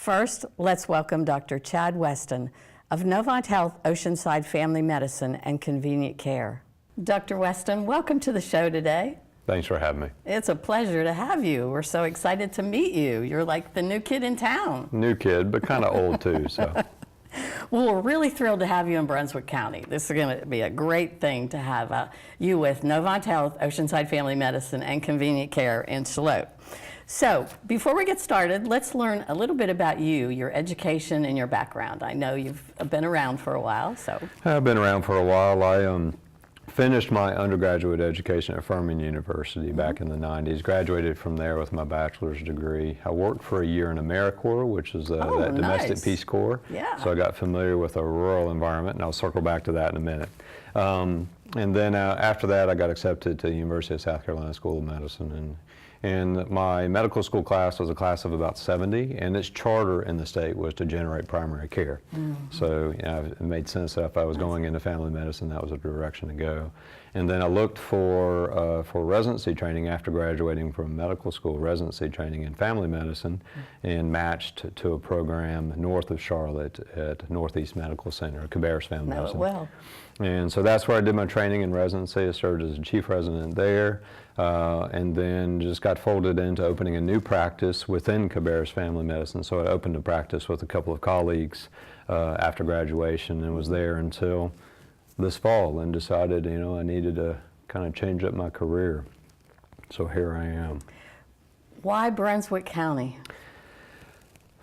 First, let's welcome Dr. Chad Weston of Novant Health Oceanside Family Medicine and Convenient Care. Dr. Weston, welcome to the show today. Thanks for having me. It's a pleasure to have you. We're so excited to meet you. You're like the new kid in town. New kid, but kind of old too, so. Well, we're really thrilled to have you in Brunswick County. This is going to be a great thing to have you with Novant Health, Oceanside Family Medicine, and Convenient Care in Shallotte. So, before we get started, let's learn a little bit about you, your education, and your background. I know you've been around for a while, so. I've been around for a while. I finished my undergraduate education at Furman University back in the 90s, graduated from there with my bachelor's degree. I worked for a year in AmeriCorps, which is that domestic Peace Corps. Yeah. So I got familiar with a rural environment, and I'll circle back to that in a minute. And then after that, I got accepted to the University of South Carolina School of Medicine. And my medical school class was a class of about 70, and its charter in the state was to generate primary care. So it made sense that if I was going into family medicine, that was the direction to go. And then I looked for residency training after graduating from medical school, residency training in family medicine, and matched to a program north of Charlotte at Northeast Medical Center, Cabarrus Family Medicine. Well. And so that's where I did my training in residency. I served as a chief resident there, and then just got folded into opening a new practice within Cabarrus Family Medicine. So I opened a practice with a couple of colleagues after graduation, and was there until this fall, and decided, you know, I needed to kind of change up my career. So here I am. Why Brunswick County?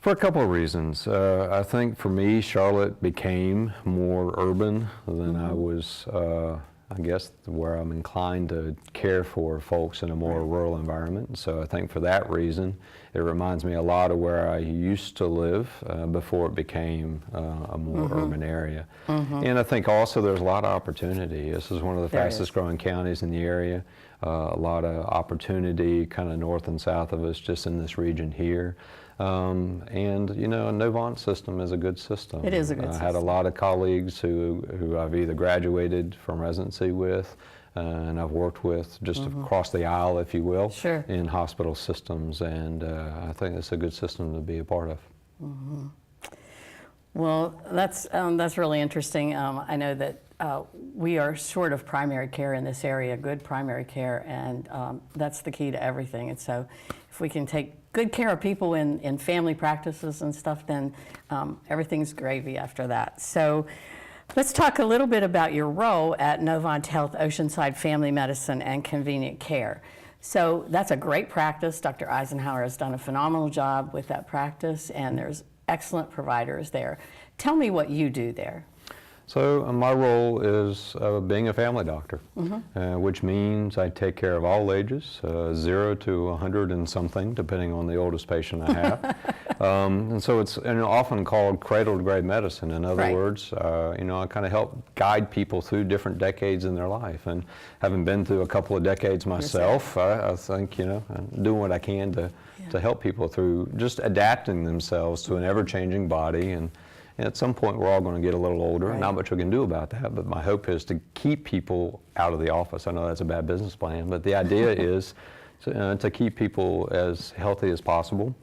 For a couple of reasons. I think for me, Charlotte became more urban than I was, I guess, where I'm inclined to care for folks in a more rural environment. So I think for that reason, it reminds me a lot of where I used to live before it became a more urban area. And I think also there's a lot of opportunity. This is one of the fastest growing counties in the area. A lot of opportunity kind of north and south of us just in this region here. And you know, a Novant system is a good system. It is a good system. I had a lot of colleagues who I've either graduated from residency with, and I've worked with just across the aisle, if you will, in hospital systems, and I think it's a good system to be a part of. Well, that's really interesting. I know that we are short of primary care in this area, good primary care, and that's the key to everything. And so if we can take good care of people in family practices and stuff, then everything's gravy after that. So let's talk a little bit about your role at Novant Health Oceanside Family Medicine and Convenient Care. So that's a great practice. Dr. Eisenhower has done a phenomenal job with that practice, and there's excellent providers there. Tell me what you do there. So my role is being a family doctor, which means I take care of all ages, 0 to 100 and something, depending on the oldest patient I have. And so it's often called cradle to grave medicine. In other words, you know, I kind of help guide people through different decades in their life. And having been through a couple of decades myself, I think, you know, I'm doing what I can to help people through just adapting themselves to an ever-changing body. And at some point, we're all going to get a little older. Not much we can do about that, but my hope is to keep people out of the office. I know that's a bad business plan, but the idea is to keep people as healthy as possible,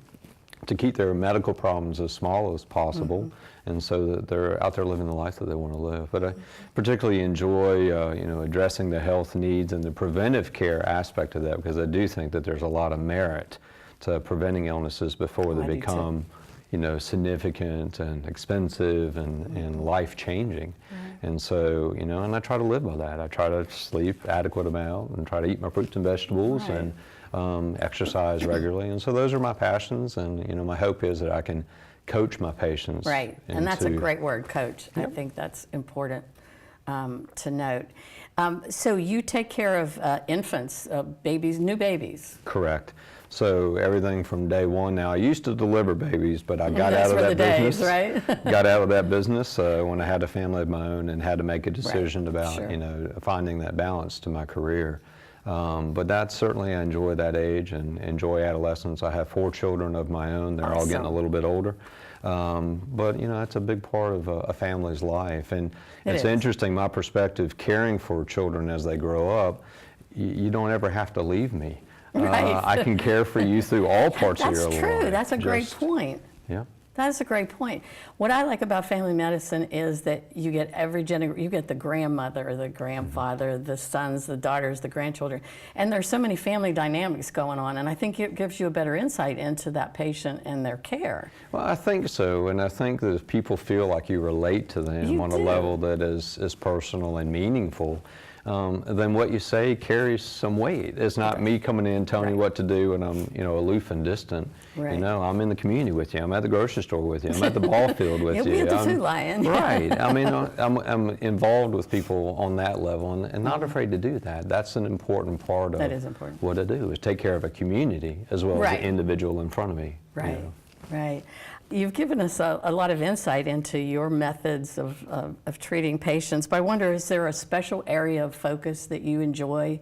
to keep their medical problems as small as possible, and so that they're out there living the life that they want to live. But I particularly enjoy, you know, addressing the health needs and the preventive care aspect of that, because I do think that there's a lot of merit to preventing illnesses before they become, you know, significant and expensive and life-changing. And so, you know, and I try to live by that. I try to sleep adequate amount and try to eat my fruits and vegetables and exercise regularly. And so those are my passions, and, you know, my hope is that I can coach my patients. And that's a great word, coach. I think that's important to note. So you take care of infants, babies, new babies. Correct. So everything from day one. Now, I used to deliver babies, but I got out of that business. Got out of that business when I had a family of my own and had to make a decision about, you know, finding that balance to my career. But that's certainly, I enjoy that age and enjoy adolescence. I have 4 children of my own. They're all getting a little bit older. But, you know, it's a big part of a family's life. And it's interesting, my perspective, caring for children as they grow up, you don't ever have to leave me. I can care for you through all parts of your life. That's true. That's a great point. Yeah. That's a great point. What I like about family medicine is that you get you get the grandmother, the grandfather, the sons, the daughters, the grandchildren, and there's so many family dynamics going on, and I think it gives you a better insight into that patient and their care. Well, I think so, and I think that if people feel like you relate to them You on a do. level that is personal and meaningful, then what you say carries some weight. It's not me coming in telling you what to do and I'm, aloof and distant. Right. I'm in the community with you. I'm at the grocery store with you. I'm at the ball field with You'll you. be at the I'm- Food Lion. Right. I mean, I'm involved with people on that level and not afraid to do that. That's an important part of That is important. what I do, is take care of a community as well as Right. the individual in front of me. Right, right. You've given us a lot of insight into your methods of treating patients, but I wonder, is there a special area of focus that you enjoy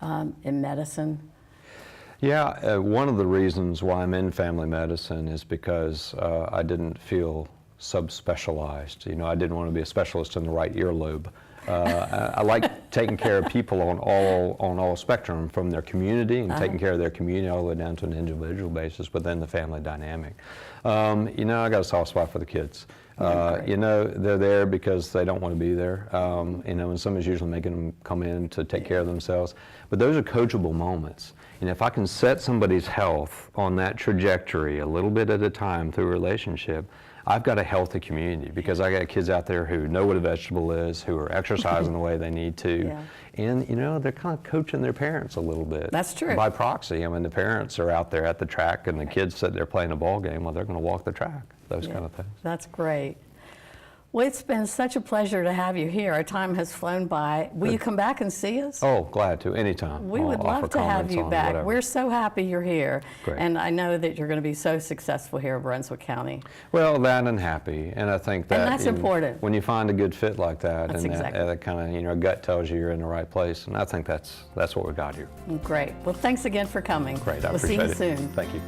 in medicine? Yeah, one of the reasons why I'm in family medicine is because I didn't feel subspecialized. I didn't want to be a specialist in the right earlobe. I like taking care of people on all spectrum, from their community and taking care of their community all the way down to an individual basis within the family dynamic. I got a soft spot for the kids. They're there because they don't want to be there. And someone's usually making them come in to take care of themselves. But those are coachable moments. And if I can set somebody's health on that trajectory a little bit at a time through a relationship, I've got a healthy community, because I got kids out there who know what a vegetable is, who are exercising the way they need to. Yeah. And, they're kind of coaching their parents a little bit. That's true. By proxy. I mean, the parents are out there at the track and the kids sit there playing a ball game while they're going to walk the track, those kind of things. That's great. Well, it's been such a pleasure to have you here. Our time has flown by. Will you come back and see us? Oh, glad to, anytime. We I'll would love offer to have comments you on back. whatever. We're so happy you're here. Great. And I know that you're going to be so successful here in Brunswick County. Well, that and happy, and I think that that's important. When you find a good fit like that, That's and exactly. that kind of gut tells you you're in the right place, and I think that's what we got here. Great. Well, thanks again for coming. Great, I we'll appreciate see you it. soon. Thank you.